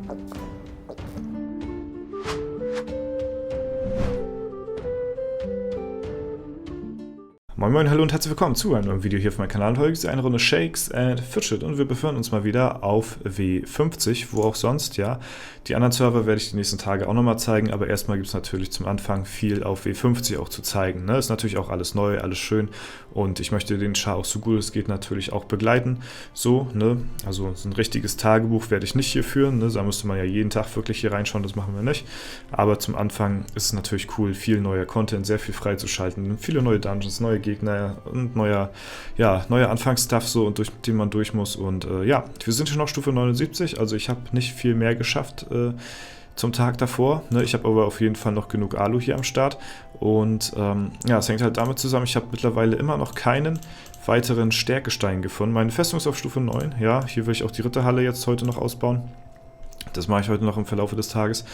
Moin Moin, hallo und herzlich willkommen zu einem neuen Video hier auf meinem Kanal. Heute ist eine Runde Shakes and Fidget und wir befinden uns mal wieder auf W50, wo auch sonst, ja. Die anderen Server werde ich die nächsten Tage auch nochmal zeigen, aber erstmal gibt es natürlich zum Anfang viel auf W50 auch zu zeigen, ne? Ist natürlich auch alles neu, alles schön und ich möchte den Char auch so gut es geht natürlich auch begleiten, so, ne. Also so ein richtiges Tagebuch werde ich nicht hier führen, ne? Da müsste man ja jeden Tag wirklich hier reinschauen, das machen wir nicht. Aber zum Anfang ist es natürlich cool, viel neuer Content, sehr viel freizuschalten, viele neue Dungeons, neue Gegner und neuer Anfangsstuff so und durch den man durch muss und ja, wir sind schon noch Stufe 79, also ich habe nicht viel mehr geschafft zum Tag davor, ne? Ich habe aber auf jeden Fall noch genug Alu hier am Start und ja, es hängt halt damit zusammen, ich habe mittlerweile immer noch keinen weiteren Stärkestein gefunden. Meine Festung ist auf Stufe 9, ja, hier will ich auch die Ritterhalle jetzt heute noch ausbauen. Das mache ich heute noch im Verlauf des Tages.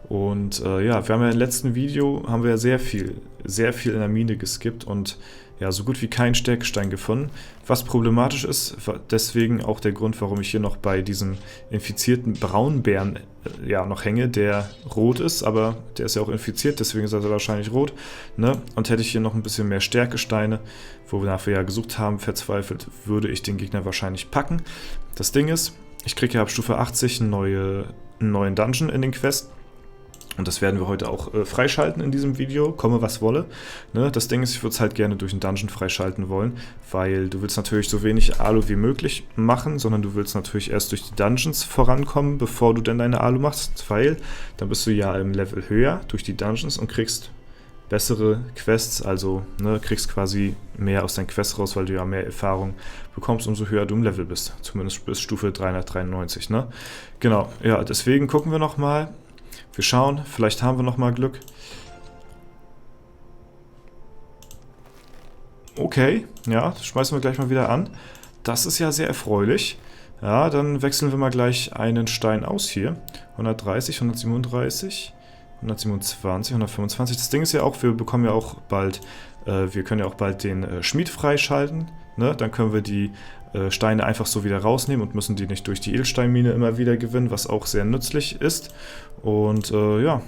Und ja, wir haben ja im letzten Video haben wir ja sehr viel in der Mine geskippt und ja, so gut wie keinen Stärkestein gefunden. Was problematisch ist, deswegen auch der Grund, warum ich hier noch bei diesem infizierten Braunbären ja noch hänge, der rot ist, aber der ist ja auch infiziert, deswegen ist er wahrscheinlich rot. Ne? Und hätte ich hier noch ein bisschen mehr Stärkesteine, wonach wir ja gesucht haben, verzweifelt, würde ich den Gegner wahrscheinlich packen. Das Ding ist, ich kriege ja ab Stufe 80 einen neuen Dungeon in den Quest. Und das werden wir heute auch freischalten in diesem Video, komme was wolle. Ne? Das Ding ist, ich würde es halt gerne durch einen Dungeon freischalten wollen, weil du willst natürlich so wenig Alu wie möglich machen, sondern du willst natürlich erst durch die Dungeons vorankommen, bevor du dann deine Alu machst, weil dann bist du ja im Level höher durch die Dungeons und kriegst bessere Quests, also ne, kriegst quasi mehr aus deinen Quests raus, weil du ja mehr Erfahrung bekommst, umso höher du im Level bist. Zumindest bis Stufe 393, ne? Genau, ja, deswegen gucken wir nochmal. Wir schauen, vielleicht haben wir nochmal Glück. Okay, ja, das schmeißen wir gleich mal wieder an. Das ist ja sehr erfreulich. Ja, dann wechseln wir mal gleich einen Stein aus hier. 130, 137... 127, 125. Das Ding ist ja auch, wir bekommen ja auch bald, wir können ja auch bald den Schmied freischalten. Ne? Dann können wir die Steine einfach so wieder rausnehmen und müssen die nicht durch die Edelsteinmine immer wieder gewinnen, was auch sehr nützlich ist. Und ja,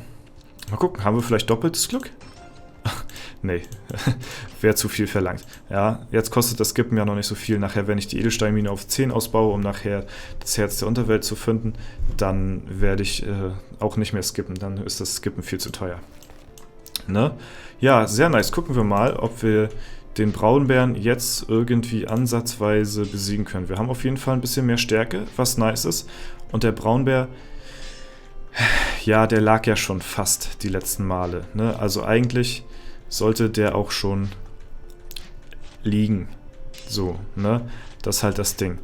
mal gucken, haben wir vielleicht doppeltes Glück? Nee, wäre zu viel verlangt. Ja, jetzt kostet das Skippen ja noch nicht so viel. Nachher, wenn ich die Edelsteinmine auf 10 ausbaue, um nachher das Herz der Unterwelt zu finden, dann werde ich auch nicht mehr skippen. Dann ist das Skippen viel zu teuer. Ne? Ja, sehr nice. Gucken wir mal, ob wir den Braunbären jetzt irgendwie ansatzweise besiegen können. Wir haben auf jeden Fall ein bisschen mehr Stärke, was nice ist. Und der Braunbär, ja, der lag ja schon fast die letzten Male. Ne? Also eigentlich sollte der auch schon liegen. So, ne? Das ist halt das Ding.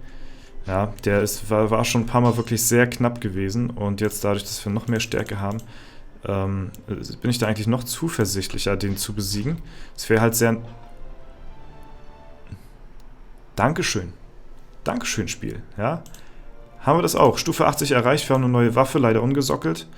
Ja, der war schon ein paar Mal wirklich sehr knapp gewesen und jetzt dadurch, dass wir noch mehr Stärke haben, bin ich da eigentlich noch zuversichtlicher, den zu besiegen. Es wäre halt sehr... Dankeschön. Dankeschön, Spiel. Ja? Haben wir das auch. Stufe 80 erreicht, wir haben eine neue Waffe, leider ungesockelt.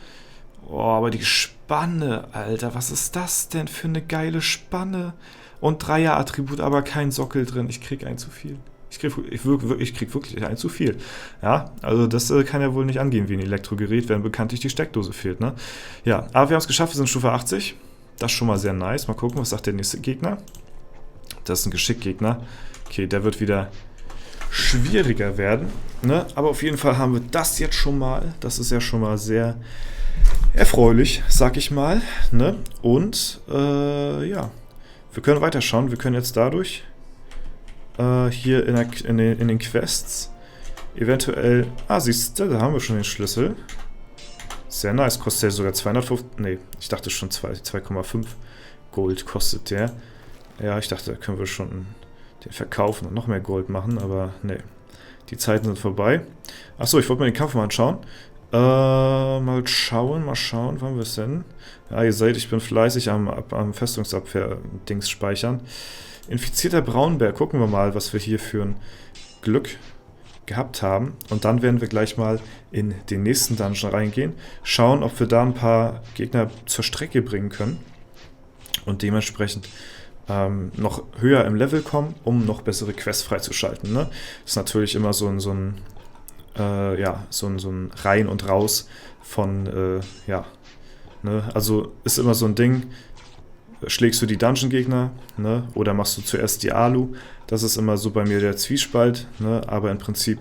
Oh, aber die Spanne, Alter, was ist das denn für eine geile Spanne? Und Dreier-Attribut, aber kein Sockel drin. Ich krieg ein zu viel. Ich krieg wirklich ein zu viel. Ja, also das kann ja wohl nicht angehen wie ein Elektrogerät, wenn bekanntlich die Steckdose fehlt, ne? Ja, aber wir haben es geschafft, wir sind Stufe 80. Das ist schon mal sehr nice. Mal gucken, was sagt der nächste Gegner. Das ist ein Geschickgegner. Okay, der wird wieder schwieriger werden, ne? Aber auf jeden Fall haben wir das jetzt schon mal. Das ist ja schon mal sehr erfreulich, sag ich mal, ne? Und ja, wir können weiterschauen. Wir können jetzt dadurch hier in den Quests eventuell... Ah, siehst du, da haben wir schon den Schlüssel. Sehr nice, kostet ja sogar 250... Nee, ich dachte schon 2,5 Gold kostet der. Ja, ich dachte, da können wir schon den verkaufen und noch mehr Gold machen, aber nee. Die Zeiten sind vorbei. Achso, ich wollte mir den Kampf mal anschauen. Mal schauen, wann wir es denn? Ja, ihr seht, ich bin fleißig am Festungsabwehr-Dings speichern. Infizierter Braunbär, gucken wir mal, was wir hier für ein Glück gehabt haben. Und dann werden wir gleich mal in den nächsten Dungeon reingehen. Schauen, ob wir da ein paar Gegner zur Strecke bringen können. Und dementsprechend noch höher im Level kommen, um noch bessere Quests freizuschalten. Ne? Ist natürlich immer so ein ja, so ein Rein und Raus von, ja, ne? Also ist immer so ein Ding, schlägst du die Dungeon-Gegner, ne? Oder machst du zuerst die Alu? Das ist immer so bei mir der Zwiespalt, ne? Aber im Prinzip,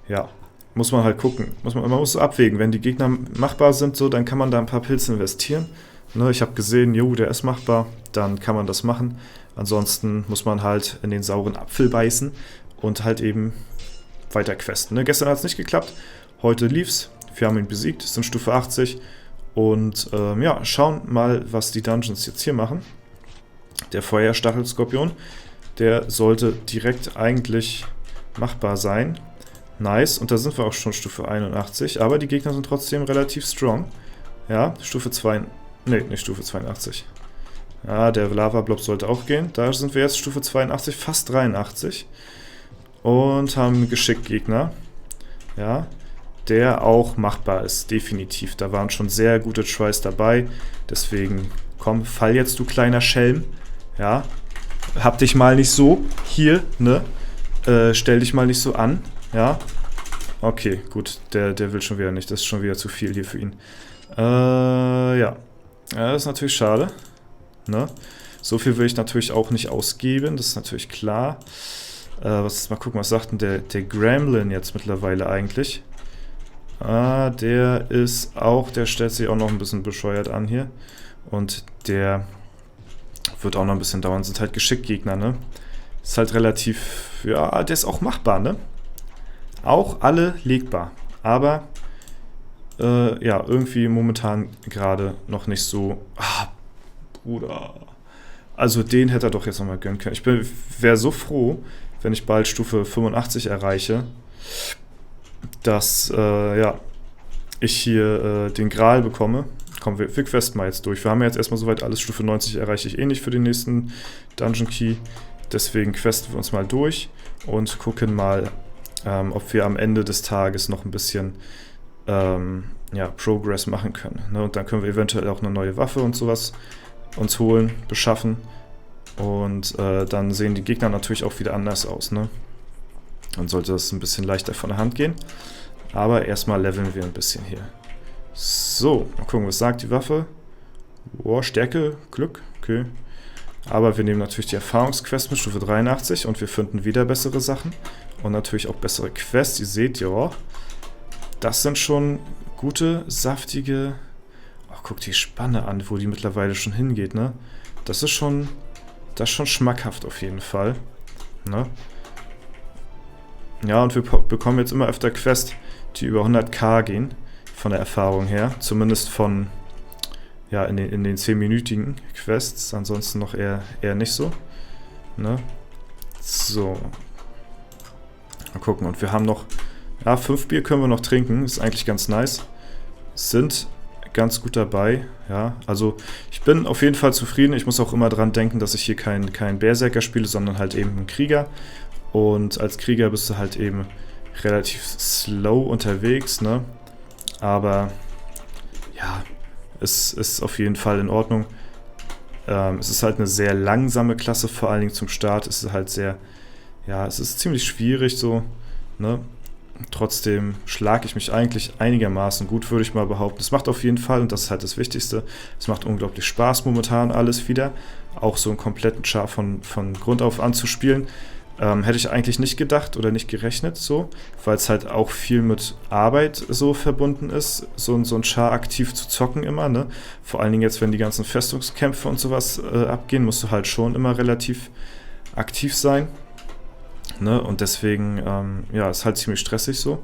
ja, muss man halt gucken. Man muss so abwägen. Wenn die Gegner machbar sind, so, dann kann man da ein paar Pilze investieren. Ne? Ich habe gesehen, jo, der ist machbar, dann kann man das machen. Ansonsten muss man halt in den sauren Apfel beißen und halt eben weiter questen. Ne? Gestern hat es nicht geklappt, heute lief's. Wir haben ihn besiegt, sind Stufe 80. Und ja, schauen mal, was die Dungeons jetzt hier machen. Der Feuerstachelskorpion, der sollte direkt eigentlich machbar sein. Nice, und da sind wir auch schon Stufe 81, aber die Gegner sind trotzdem relativ strong. Ja, Stufe 2, ne, nicht Stufe 82. Ja, der Lava-Blob sollte auch gehen. Da sind wir jetzt Stufe 82, fast 83. Und haben einen Geschick-Gegner. Ja, der auch machbar ist, definitiv. Da waren schon sehr gute Tries dabei. Deswegen, komm, fall jetzt, du kleiner Schelm. Ja, hab dich mal nicht so hier, ne? Stell dich mal nicht so an. Ja, okay, gut, der will schon wieder nicht. Das ist schon wieder zu viel hier für ihn. Ja, das ist natürlich schade. Ne? So viel will ich natürlich auch nicht ausgeben, das ist natürlich klar. Mal gucken, was sagt denn der Gremlin jetzt mittlerweile eigentlich? Der ist auch, der stellt sich auch noch ein bisschen bescheuert an hier. Und der wird auch noch ein bisschen dauern. Sind halt Geschickgegner, ne? Ist halt relativ, ja, der ist auch machbar, ne? Auch alle legbar. Aber, ja, irgendwie momentan gerade noch nicht so. Ah, Bruder. Also den hätte er doch jetzt nochmal gönnen können. Ich wäre so froh, wenn ich bald Stufe 85 erreiche, dass ja, ich hier den Gral bekomme. Komm, wir questen mal jetzt durch. Wir haben ja jetzt erstmal soweit alles. Stufe 90 erreiche ich eh nicht für den nächsten Dungeon Key. Deswegen questen wir uns mal durch und gucken mal, ob wir am Ende des Tages noch ein bisschen ja, Progress machen können. Ne? Und dann können wir eventuell auch eine neue Waffe und sowas uns holen, beschaffen. Und dann sehen die Gegner natürlich auch wieder anders aus. Ne? Dann sollte das ein bisschen leichter von der Hand gehen. Aber erstmal leveln wir ein bisschen hier. So, mal gucken, was sagt die Waffe. Boah, Stärke, Glück, okay. Aber wir nehmen natürlich die Erfahrungsquest mit Stufe 83 und wir finden wieder bessere Sachen. Und natürlich auch bessere Quests. Ihr seht ja, das sind schon gute, saftige... Oh, guck die Spanne an, wo die mittlerweile schon hingeht, ne? Das ist schon schmackhaft auf jeden Fall. Ne? Ja, und wir bekommen jetzt immer öfter Quests, die über 100k gehen, von der Erfahrung her. Zumindest von, ja, in den 10-minütigen Quests, ansonsten noch eher nicht so. Ne? So. Mal gucken, und wir haben noch, ja, 5 Bier können wir noch trinken, ist eigentlich ganz nice. Sind ganz gut dabei, ja, also ich bin auf jeden Fall zufrieden. Ich muss auch immer dran denken, dass ich hier kein Berserker spiele, sondern halt eben einen Krieger. Und als Krieger bist du halt eben relativ slow unterwegs, ne? Aber ja, es ist auf jeden Fall in Ordnung. Es ist halt eine sehr langsame Klasse, vor allen Dingen zum Start. Es ist halt sehr, ja, es ist ziemlich schwierig so, ne? Trotzdem schlage ich mich eigentlich einigermaßen gut, würde ich mal behaupten. Es macht auf jeden Fall, und das ist halt das Wichtigste, es macht unglaublich Spaß momentan alles wieder. Auch so einen kompletten Char von Grund auf an zu spielen. Hätte ich eigentlich nicht gedacht oder nicht gerechnet, so, weil es halt auch viel mit Arbeit so verbunden ist, so ein Char aktiv zu zocken immer, ne? Vor allen Dingen jetzt, wenn die ganzen Festungskämpfe und sowas abgehen, musst du halt schon immer relativ aktiv sein. Ne? Und deswegen, ja, ist halt ziemlich stressig so.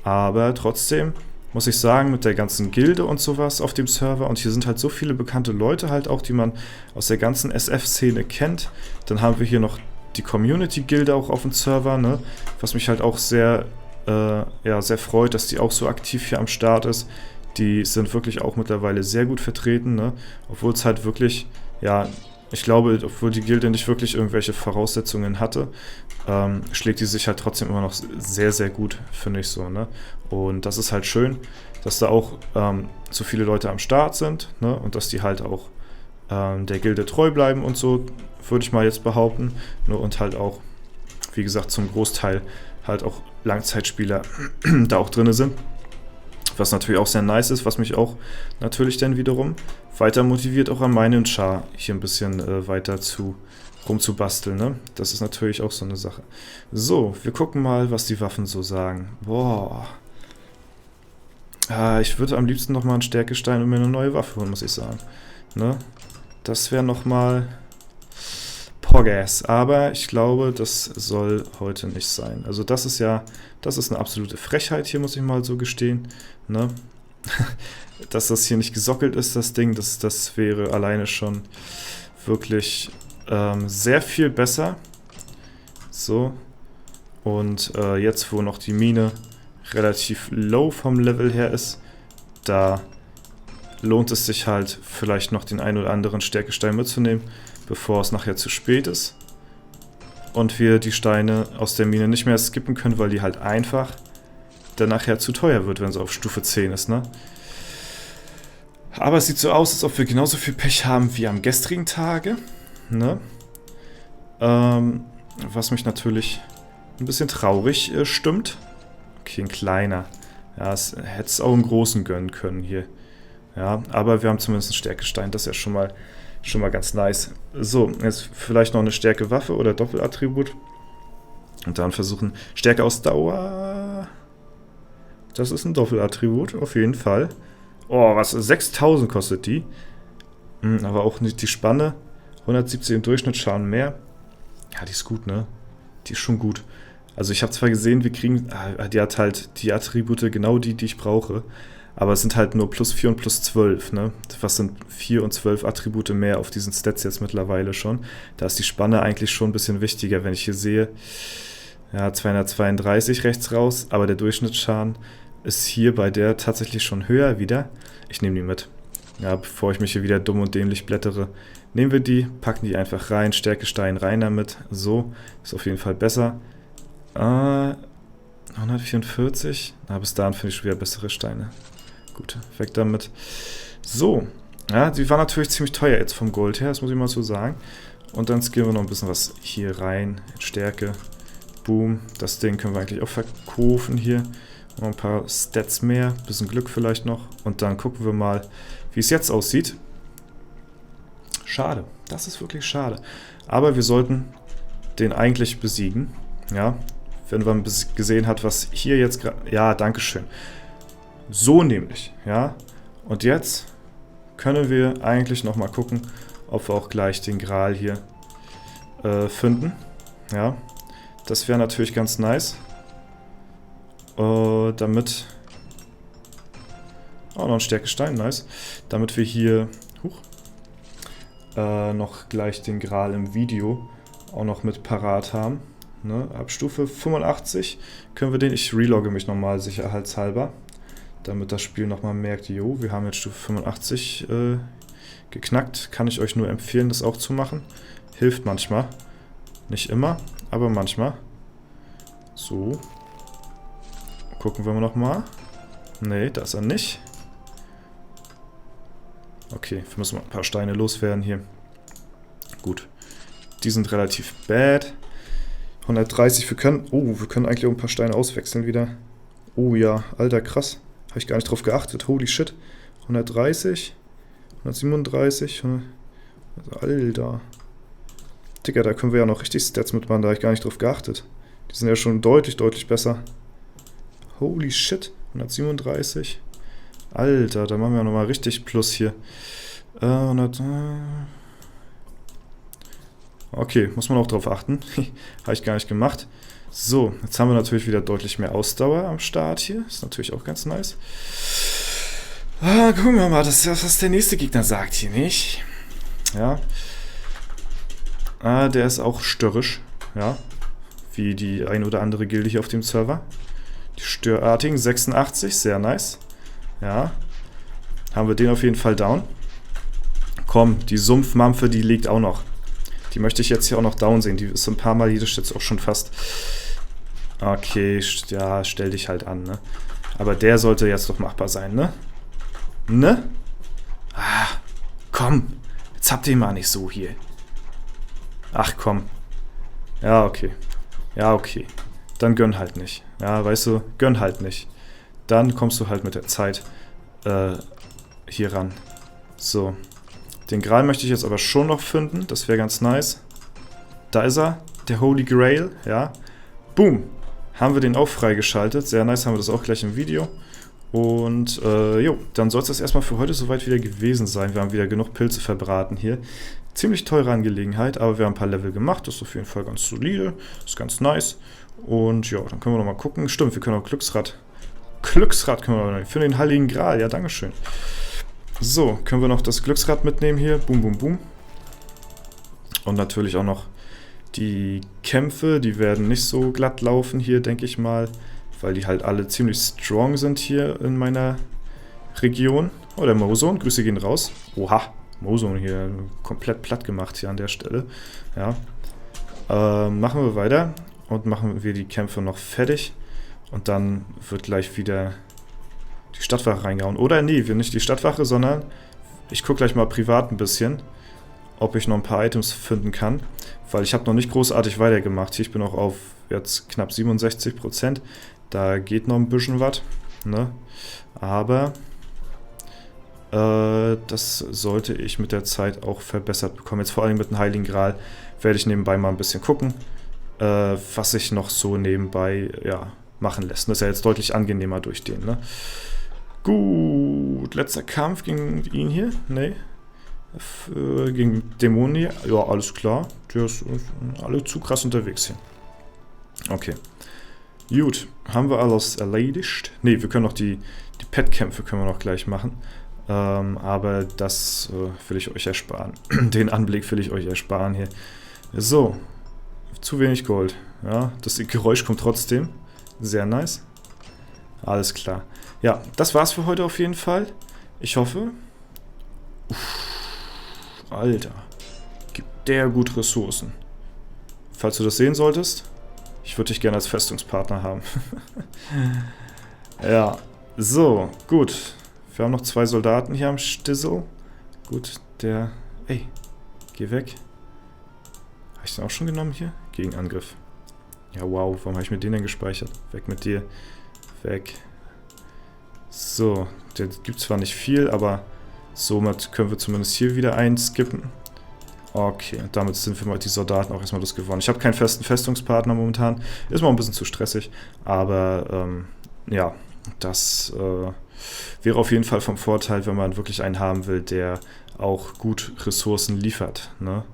Aber trotzdem muss ich sagen, mit der ganzen Gilde und sowas auf dem Server, und hier sind halt so viele bekannte Leute halt auch, die man aus der ganzen SF-Szene kennt. Dann haben wir hier noch die Community-Gilde auch auf dem Server, ne? Was mich halt auch sehr, ja, sehr freut, dass die auch so aktiv hier am Start ist. Die sind wirklich auch mittlerweile sehr gut vertreten, ne? Obwohl es halt wirklich, ja, ich glaube, obwohl die Gilde nicht wirklich irgendwelche Voraussetzungen hatte, schlägt die sich halt trotzdem immer noch sehr, sehr gut, finde ich so, ne? Und das ist halt schön, dass da auch so viele Leute am Start sind, ne? Und dass die halt auch der Gilde treu bleiben und so, würde ich mal jetzt behaupten. Ne? Und halt auch, wie gesagt, zum Großteil halt auch Langzeitspieler da auch drin sind. Was natürlich auch sehr nice ist, was mich auch natürlich dann wiederum weiter motiviert, auch an meinem Char hier ein bisschen weiter rumzubasteln, ne? Das ist natürlich auch so eine Sache. So, wir gucken mal, was die Waffen so sagen. Boah. Ich würde am liebsten nochmal einen Stärkestein und mir eine neue Waffe holen, muss ich sagen. Ne? Das wäre nochmal Poggas. Aber ich glaube, das soll heute nicht sein. Also das ist eine absolute Frechheit hier, muss ich mal so gestehen. Ne? Dass das hier nicht gesockelt ist, das Ding, das wäre alleine schon wirklich sehr viel besser. So. Und jetzt, wo noch die Mine relativ low vom Level her ist, da lohnt es sich halt vielleicht noch den einen oder anderen Stärkestein mitzunehmen, bevor es nachher zu spät ist und wir die Steine aus der Mine nicht mehr skippen können, weil die halt einfach dann nachher zu teuer wird, wenn sie auf Stufe 10 ist, ne? Aber es sieht so aus, als ob wir genauso viel Pech haben wie am gestrigen Tage, ne? Was mich natürlich ein bisschen traurig stimmt. Okay, ein kleiner. Ja, es hätte es auch einen großen gönnen können hier. Ja, aber wir haben zumindest einen Stärkestein. Das ist ja schon mal ganz nice. So, jetzt vielleicht noch eine Stärke-Waffe oder Doppelattribut. Und dann versuchen Stärke-Ausdauer. Das ist ein Doppelattribut, auf jeden Fall. Oh, was? 6000 kostet die. Aber auch nicht die Spanne. 170 im Durchschnitt Schaden mehr. Ja, die ist gut, ne? Die ist schon gut. Also ich habe zwar gesehen, die hat halt die Attribute, genau die ich brauche, aber es sind halt nur plus 4 und plus 12, ne? Was sind 4 und 12 Attribute mehr auf diesen Stats jetzt mittlerweile schon? Da ist die Spanne eigentlich schon ein bisschen wichtiger, wenn ich hier sehe, ja, 232 rechts raus, aber der Durchschnittsschaden ist hier bei der tatsächlich schon höher wieder. Ich nehme die mit. Ja, bevor ich mich hier wieder dumm und dämlich blättere, nehmen wir die, packen die einfach rein, Stärkestein rein damit. So, ist auf jeden Fall besser. 144. Bis dahin finde ich schon wieder bessere Steine. Gut, weg damit. So. Ja, die war natürlich ziemlich teuer jetzt vom Gold her, das muss ich mal so sagen. Und dann skillen wir noch ein bisschen was hier rein. Stärke. Boom. Das Ding können wir eigentlich auch verkaufen hier. Noch ein paar Stats mehr. Bisschen Glück vielleicht noch. Und dann gucken wir mal, wie es jetzt aussieht. Schade. Das ist wirklich schade. Aber wir sollten den eigentlich besiegen. Ja. Wenn man gesehen hat, was hier jetzt gerade... Ja, dankeschön. So nämlich, ja. Und jetzt können wir eigentlich nochmal gucken, ob wir auch gleich den Gral hier finden. Ja. Das wäre natürlich ganz nice. Damit... Oh, noch ein Stärkestein, nice. Damit wir hier... noch gleich den Gral im Video auch noch mit parat haben. Ne, ab Stufe 85 können wir den, ich relogge mich nochmal sicherheitshalber, damit das Spiel nochmal merkt, jo, wir haben jetzt Stufe 85 geknackt. Kann ich euch nur empfehlen, das auch zu machen. Hilft manchmal. Nicht immer, aber manchmal. So. Gucken wir mal nochmal. Ne, da ist er nicht. Okay, wir müssen mal ein paar Steine loswerden hier. Gut. Die sind relativ bad. 130, wir können eigentlich auch ein paar Steine auswechseln wieder. Oh ja, alter, krass. Habe ich gar nicht drauf geachtet. Holy shit. 130, 137, Alter. Digga, da können wir ja noch richtig Stats mitmachen, da habe ich gar nicht drauf geachtet. Die sind ja schon deutlich, deutlich besser. Holy shit. 137. Alter, da machen wir ja nochmal richtig Plus hier. 100... Okay, muss man auch drauf achten. Habe ich gar nicht gemacht. So, jetzt haben wir natürlich wieder deutlich mehr Ausdauer am Start hier. Ist natürlich auch ganz nice. Gucken wir mal, was der nächste Gegner sagt hier, nicht? Ja. Der ist auch störrisch. Ja. Wie die ein oder andere Gilde hier auf dem Server. Die Störartigen, 86, sehr nice. Ja. Haben wir den auf jeden Fall down. Komm, die Sumpfmampfe, die liegt auch noch. Die möchte ich jetzt hier auch noch down sehen. Die ist ein paar Mal jede jetzt auch schon fast. Okay, ja, stell dich halt an, ne? Aber der sollte jetzt doch machbar sein, ne? Ne? Komm. Jetzt habt ihr mal nicht so hier. Ach, komm. Ja, okay. Ja, okay. dann gönn halt nicht. Ja, weißt du, gönn halt nicht. Dann kommst du halt mit der Zeit hier ran. So. Den Gral möchte ich jetzt aber schon noch finden. Das wäre ganz nice. Da ist er. Der Holy Grail. Ja. Boom. Haben wir den auch freigeschaltet. Sehr nice. Haben wir das auch gleich im Video. Und jo, dann soll es das erstmal für heute soweit wieder gewesen sein. Wir haben wieder genug Pilze verbraten hier. Ziemlich teure Angelegenheit, aber wir haben ein paar Level gemacht. Das ist auf jeden Fall ganz solide. Ist ganz nice. Und ja, dann können wir nochmal gucken. Stimmt, wir können auch Glücksrad. Glücksrad können wir noch für den Heiligen Gral. Ja, dankeschön. So, können wir noch das Glücksrad mitnehmen hier. Boom, boom, boom. Und natürlich auch noch die Kämpfe. Die werden nicht so glatt laufen hier, denke ich mal. Weil die halt alle ziemlich strong sind hier in meiner Region. Oh, der Mozone, Grüße gehen raus. Oha, Mozone hier komplett platt gemacht hier an der Stelle. Ja. Machen wir weiter und machen wir die Kämpfe noch fertig. Und dann wird gleich wieder die Stadtwache reingehauen. Oder nee, nicht die Stadtwache, sondern ich gucke gleich mal privat ein bisschen, ob ich noch ein paar Items finden kann. Weil ich habe noch nicht großartig weitergemacht. Hier, ich bin auch auf jetzt knapp 67%. Da geht noch ein bisschen was. Ne? Aber das sollte ich mit der Zeit auch verbessert bekommen. Jetzt vor allem mit dem Heiligen Gral werde ich nebenbei mal ein bisschen gucken, was sich noch so nebenbei machen lässt. Das ist ja jetzt deutlich angenehmer durch den. Ne? Gut, letzter Kampf gegen ihn hier. Nee. Gegen Dämonen hier. Ja, alles klar. Der ist alle zu krass unterwegs hier. Okay. Gut, haben wir alles erledigt? Ne, wir können noch die Pet-Kämpfe können wir noch gleich machen. Aber das will ich euch ersparen. Den Anblick will ich euch ersparen hier. So, zu wenig Gold. Ja, das Geräusch kommt trotzdem. Sehr nice. Alles klar. Ja, das war's für heute auf jeden Fall. Ich hoffe... Alter, gibt der gut Ressourcen. Falls du das sehen solltest, ich würde dich gerne als Festungspartner haben. Ja, so, gut. Wir haben noch 2 Soldaten hier am Stissel. Gut, der... Ey, geh weg. Habe ich den auch schon genommen hier? Gegenangriff. Ja, wow, warum habe ich mir den denn gespeichert? Weg mit dir. Weg. So, der gibt zwar nicht viel, aber somit können wir zumindest hier wieder einskippen. Okay, und damit sind wir mal die Soldaten auch erstmal das gewonnen. Ich habe keinen festen Festungspartner momentan. Ist mal ein bisschen zu stressig, aber ja, das wäre auf jeden Fall vom Vorteil, wenn man wirklich einen haben will, der auch gut Ressourcen liefert. Ne?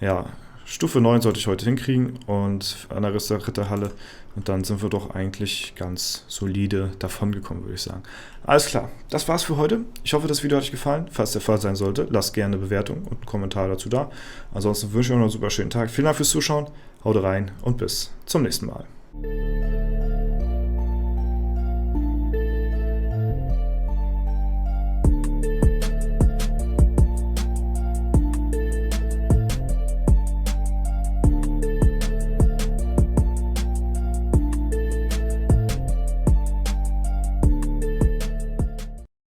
Ja, Stufe 9 sollte ich heute hinkriegen und an der Ritterhalle. Und dann sind wir doch eigentlich ganz solide davongekommen, würde ich sagen. Alles klar, das war's für heute. Ich hoffe, das Video hat euch gefallen. Falls der Fall sein sollte, lasst gerne eine Bewertung und einen Kommentar dazu da. Ansonsten wünsche ich euch noch einen super schönen Tag. Vielen Dank fürs Zuschauen, haut rein und bis zum nächsten Mal.